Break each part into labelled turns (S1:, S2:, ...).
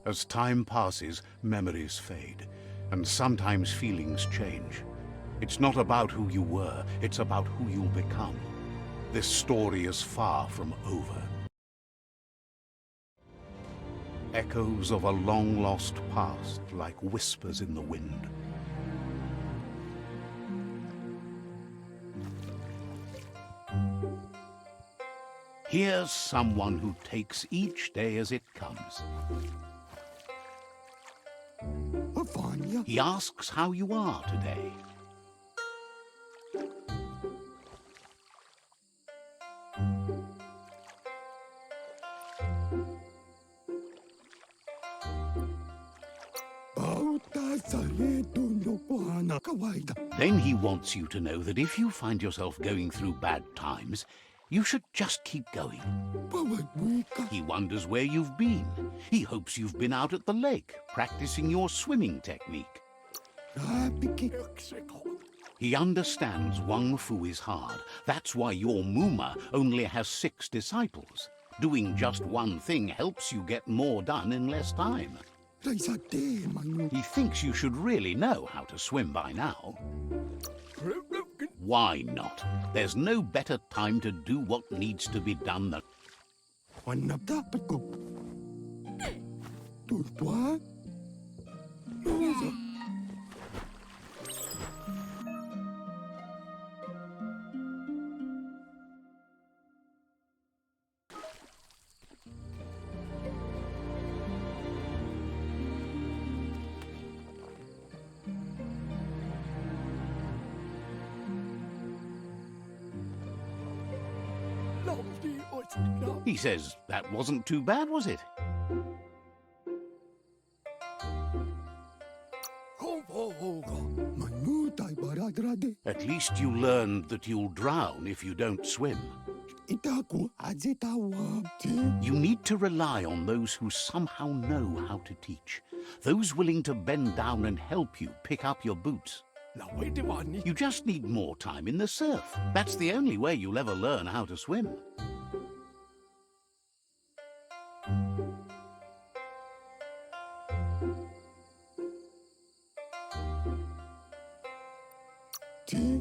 S1: As time passes, memories fade, and sometimes feelings change. It's not about who you were, it's about who you'll become. This story is far from over. Echoes of a long-lost past, like whispers in the wind. Here's someone who takes each day as it comes. He asks how you are today. Then he wants you to know that if you find yourself going through bad times, you should just keep going. He wonders where you've been. He hopes you've been out at the lake, practicing your swimming technique. He understands Wung-Fu is hard. That's why your Muma only has 6 disciples. Doing just one thing helps you get more done in less time. He thinks you should really know how to swim by now. Why not? There's no better time to do what needs to be done than... He says, that wasn't too bad, was it? At least you learned that you'll drown if you don't swim. You need to rely on those who somehow know how to teach. Those willing to bend down and help you pick up your boots. You just need more time in the surf. That's the only way you'll ever learn how to swim.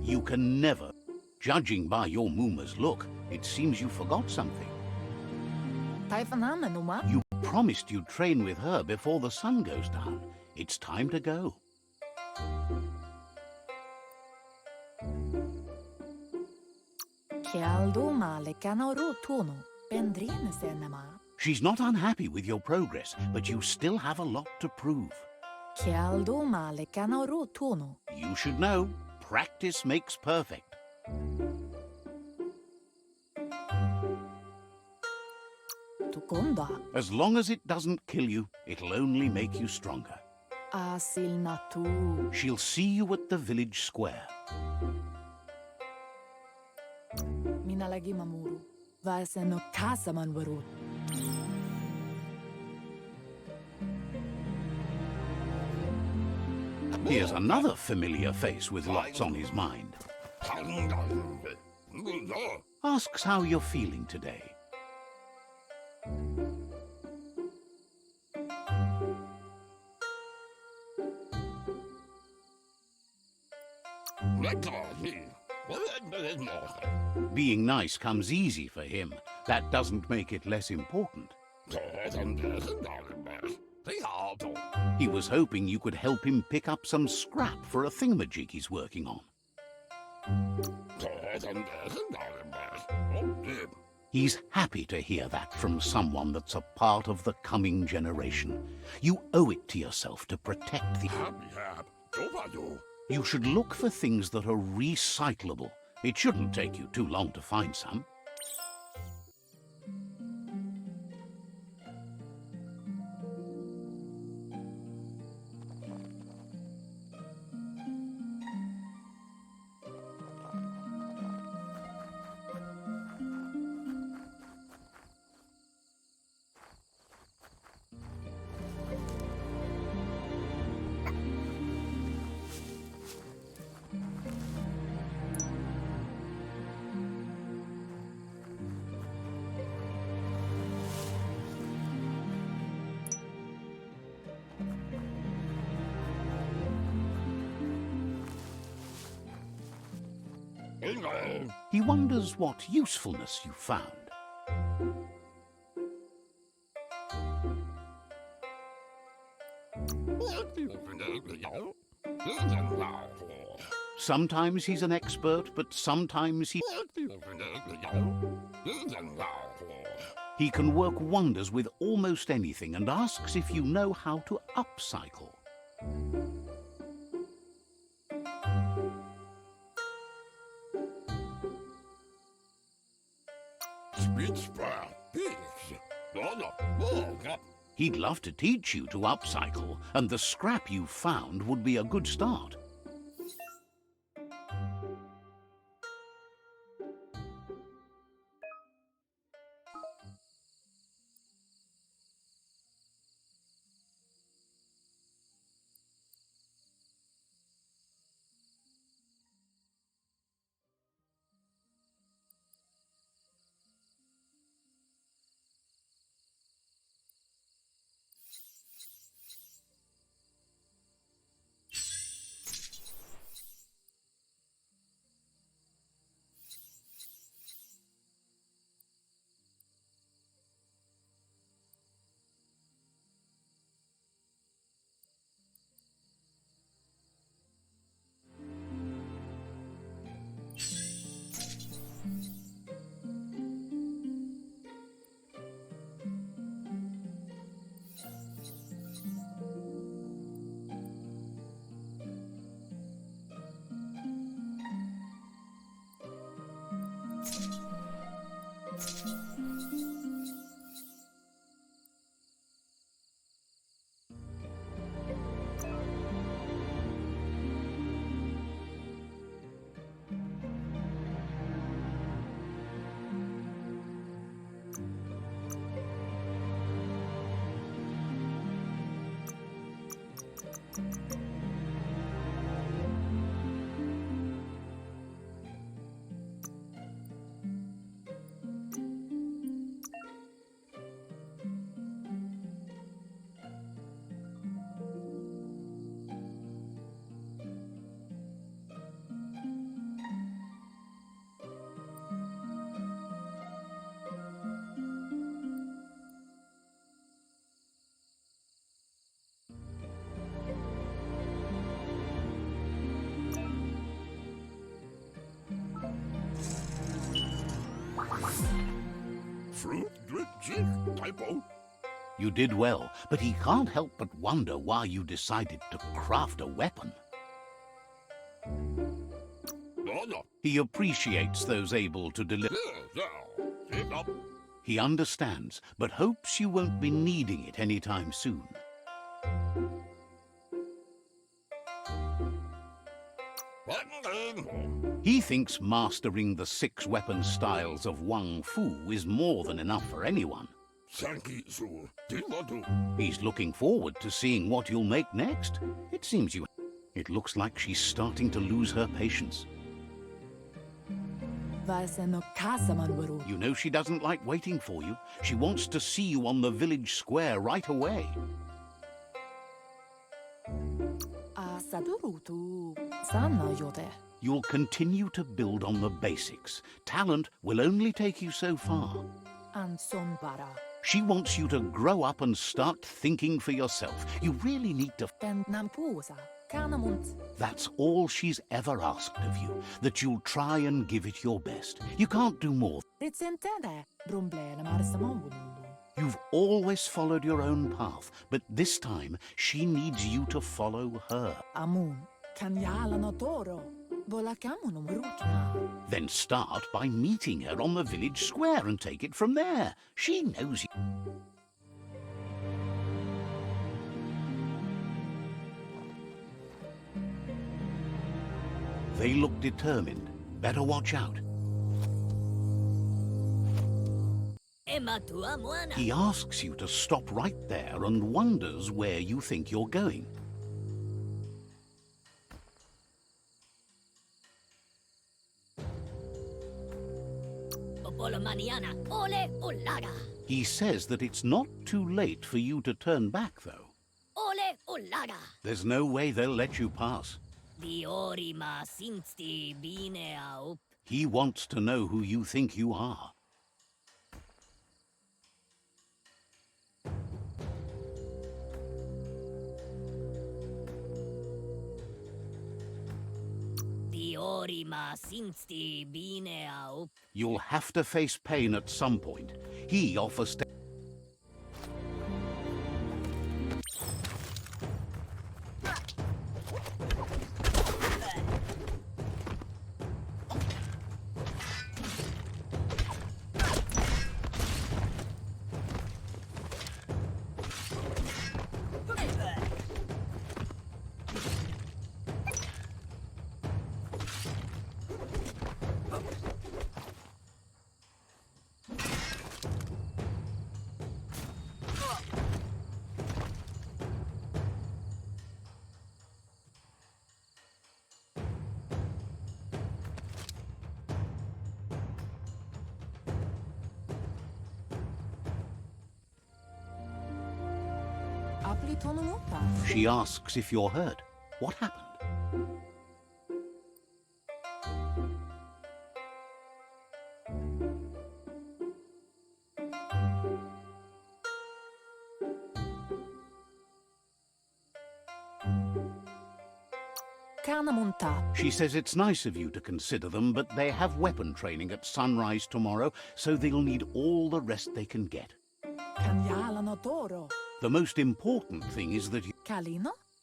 S1: You can never. Judging by your Muma's look, it seems you forgot something. You promised you'd train with her before the sun goes down. It's time to go. She's not unhappy with your progress, but you still have a lot to prove. You should know, practice makes perfect. As long as it doesn't kill you, it'll only make you stronger. She'll see you at the village square. Here's another familiar face with lots on his mind. Asks how you're feeling today. Being nice comes easy for him. That doesn't make it less important. He was hoping you could help him pick up some scrap for a thingamajig he's working on. He's happy to hear that from someone that's a part of the coming generation. You owe it to yourself to protect the... You should look for things that are recyclable. It shouldn't take you too long to find some. He wonders what usefulness you found. Sometimes he's an expert, but sometimes he can work wonders with almost anything and asks if you know how to upcycle. He'd love to teach you to upcycle, and the scrap you found would be a good start. You did well, but he can't help but wonder why you decided to craft a weapon. He appreciates those able to deliver. He understands, but hopes you won't be needing it anytime soon. He thinks mastering the 6 weapon styles of Wung-Fu is more than enough for anyone. He's looking forward to seeing what you'll make next. It looks like she's starting to lose her patience. You know she doesn't like waiting for you. She wants to see you on the village square right away. You'll continue to build on the basics. Talent will only take you so far. She wants you to grow up and start thinking for yourself. You really need to... That's all she's ever asked of you, that you'll try and give it your best. You can't do more. You've always followed your own path, but this time she needs you to follow her. Then start by meeting her on the village square and take it from there. She knows you. They look determined. Better watch out. He asks you to stop right there and wonders where you think you're going. He says that it's not too late for you to turn back, though. There's no way they'll let you pass. He wants to know who you think you are. You'll have to face pain at some point. He offers to... She asks if you're hurt. What happened? She says it's nice of you to consider them, but they have weapon training at sunrise tomorrow, so they'll need all the rest they can get. The most important thing is that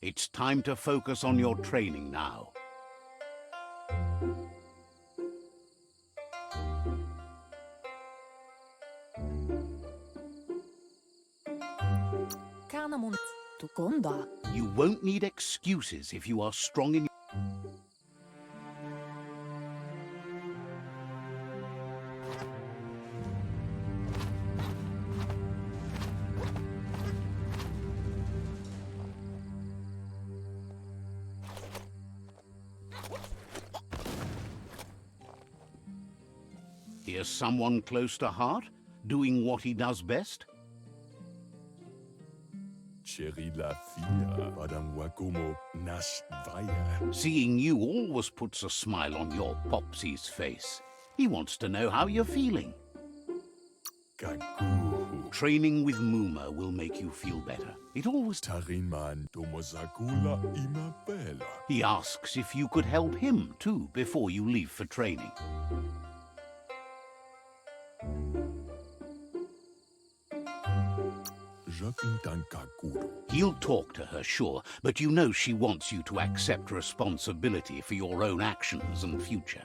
S1: it's time to focus on your training now. You won't need excuses if you are strong in... Here's someone close to heart, doing what he does best. Seeing you always puts a smile on your Popsy's face. He wants to know how you're feeling. Training with Muma will make you feel better. It always... He asks if you could help him, too, before you leave for training. He'll talk to her, sure, but you know she wants you to accept responsibility for your own actions and future.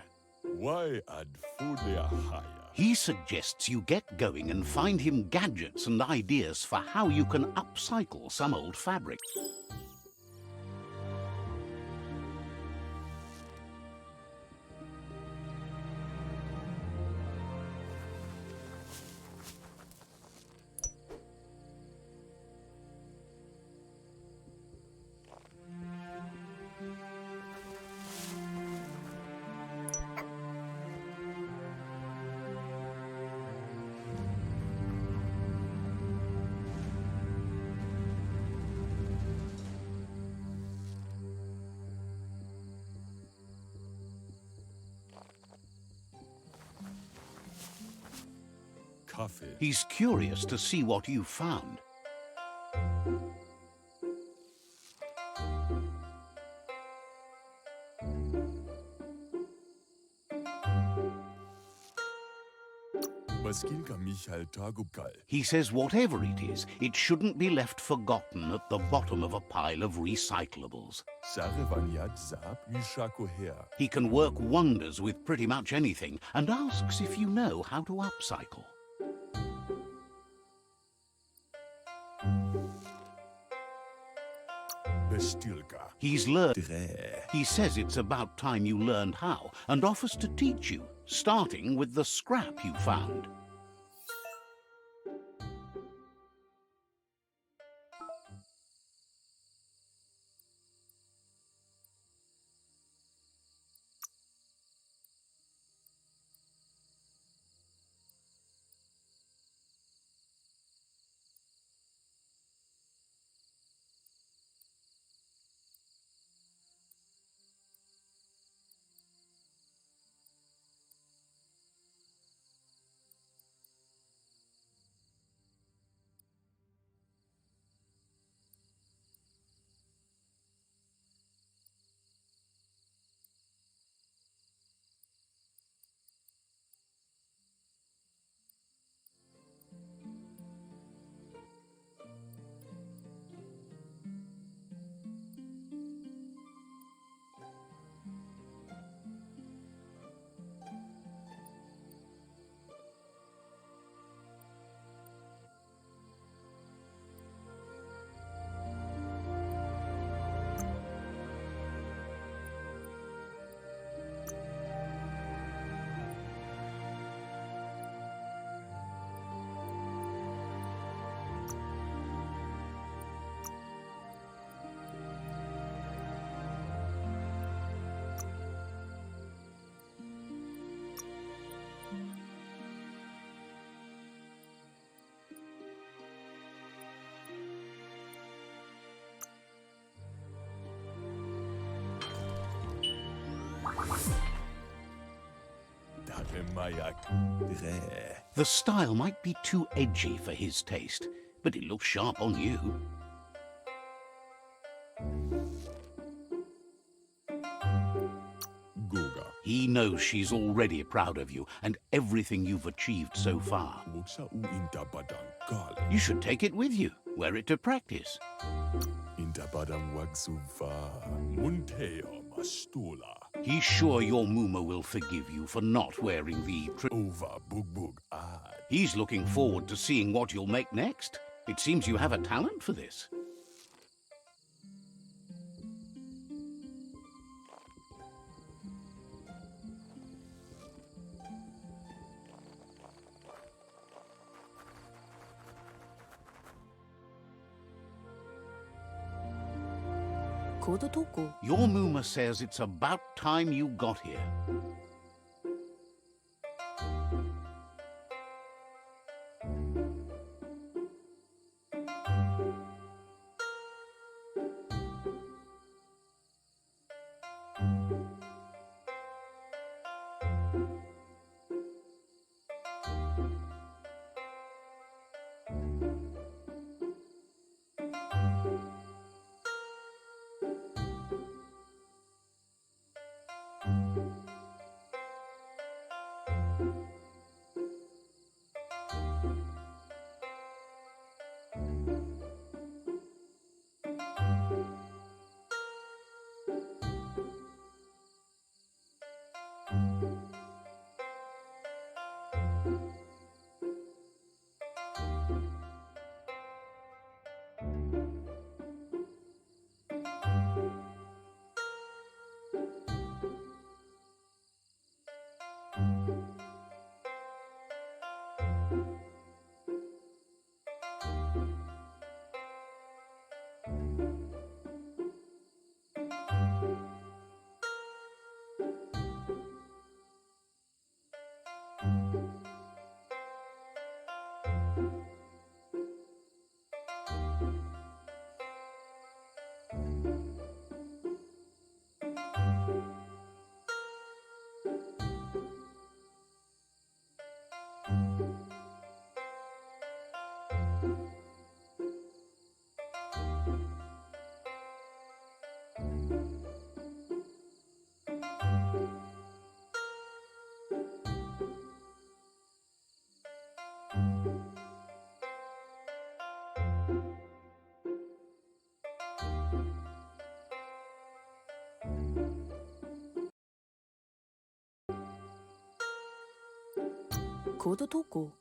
S1: He suggests you get going and find him gadgets and ideas for how you can upcycle some old fabric. He's curious to see what you found. He says whatever it is, it shouldn't be left forgotten at the bottom of a pile of recyclables. He can work wonders with pretty much anything and asks if you know how to upcycle. He's learned. He says it's about time you learned how and offers to teach you, starting with the scrap you found. The style might be too edgy for his taste, but it looks sharp on you. He knows she's already proud of you and everything you've achieved so far. You should take it with you, wear it to practice. He's sure your Muma will forgive you for not wearing the He's looking forward to seeing what you'll make next. It seems you have a talent for this. Your Muma says it's about time you got here.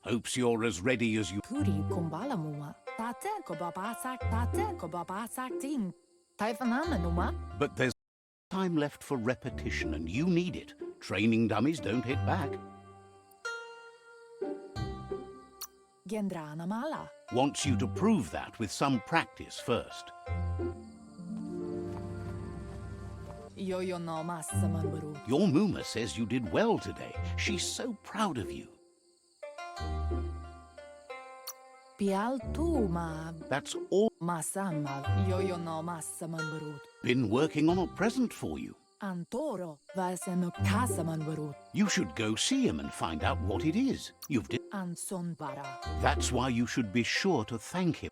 S1: Hopes you're as ready as you... But there's time left for repetition, and you need it. Training dummies don't hit back. Wants you to prove that with some practice first. Your Muma says you did well today. She's so proud of you. That's all. Been working on a present for you. You should go see him and find out what it is. That's why you should be sure to thank him.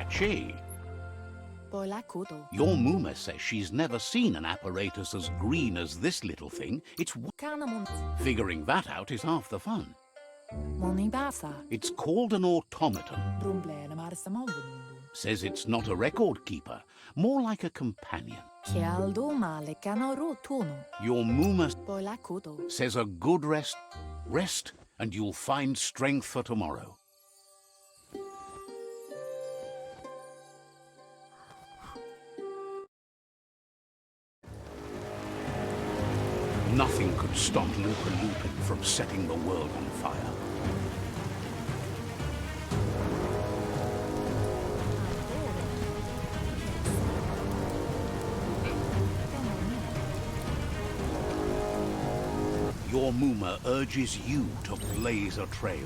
S1: Catchy. Your Muma says she's never seen an apparatus as green as this little thing. Figuring that out is half the fun. It's called an automaton. Says it's not a record keeper, more like a companion. Your Muma says a good rest, and you'll find strength for tomorrow. Nothing could stop Lupa-Lupin from setting the world on fire. Your Muma urges you to blaze a trail.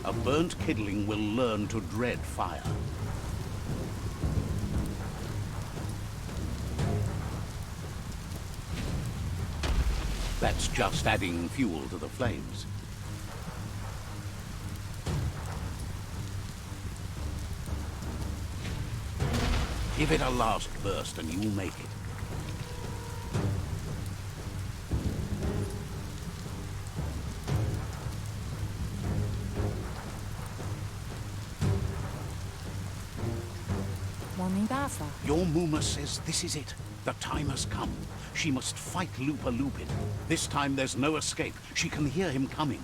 S1: A burnt kidling will learn to dread fire. That's just adding fuel to the flames. Give it a last burst and you'll make it. Your Muma says this is it. The time has come. She must fight Lupa-Lupin. This time there's no escape. She can hear him coming.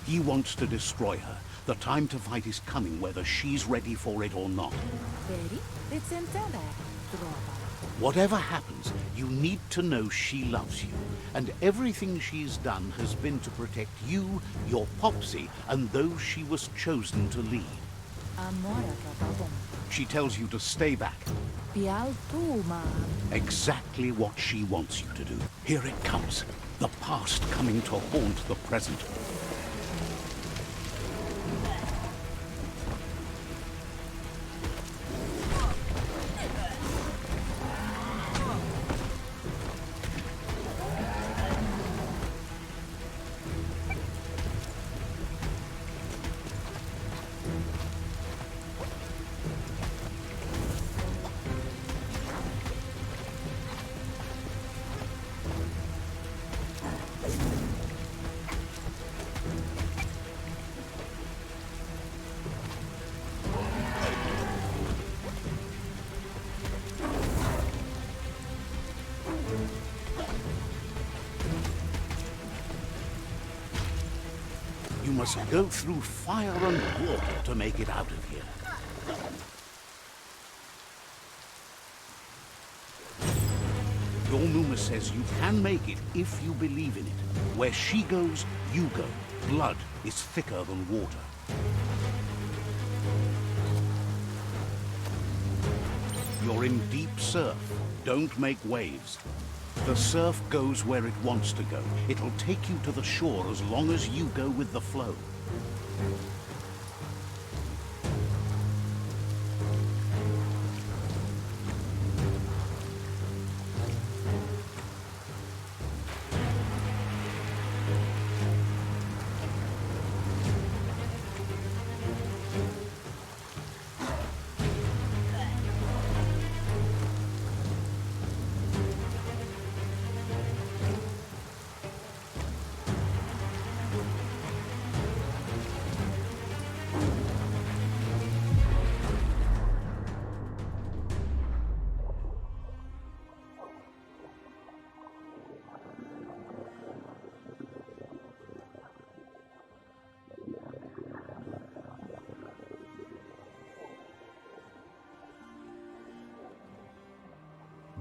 S1: He wants to destroy her. The time to fight is coming, whether she's ready for it or not. Whatever happens, you need to know she loves you, and everything she's done has been to protect you, your Popsy, and those she was chosen to lead. She tells you to stay back. Exactly what she wants you to do. Here it comes. The past coming to haunt the present. You must go through fire and water to make it out of here. Your Muma says you can make it if you believe in it. Where she goes, you go. Blood is thicker than water. You're in deep surf. Don't make waves. The surf goes where it wants to go. It'll take you to the shore as long as you go with the flow.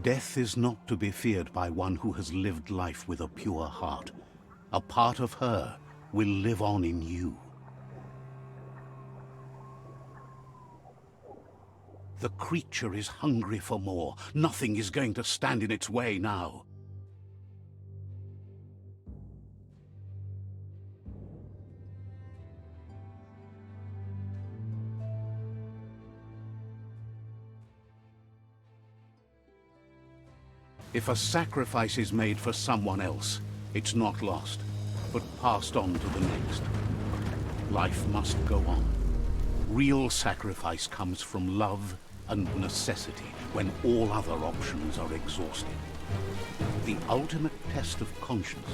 S1: Death is not to be feared by one who has lived life with a pure heart. A part of her will live on in you. The creature is hungry for more. Nothing is going to stand in its way now. If a sacrifice is made for someone else, it's not lost, but passed on to the next. Life must go on. Real sacrifice comes from love and necessity, when all other options are exhausted. The ultimate test of conscience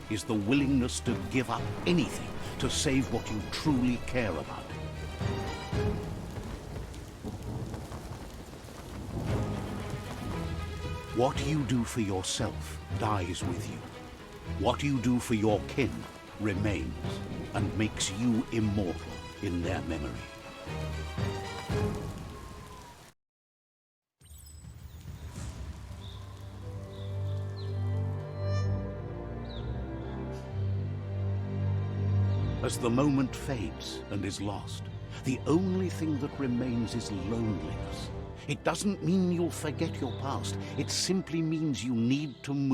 S1: is the willingness to give up anything to save what you truly care about. What you do for yourself dies with you. What you do for your kin remains and makes you immortal in their memory. As the moment fades and is lost, the only thing that remains is loneliness. It doesn't mean you'll forget your past. It simply means you need to move.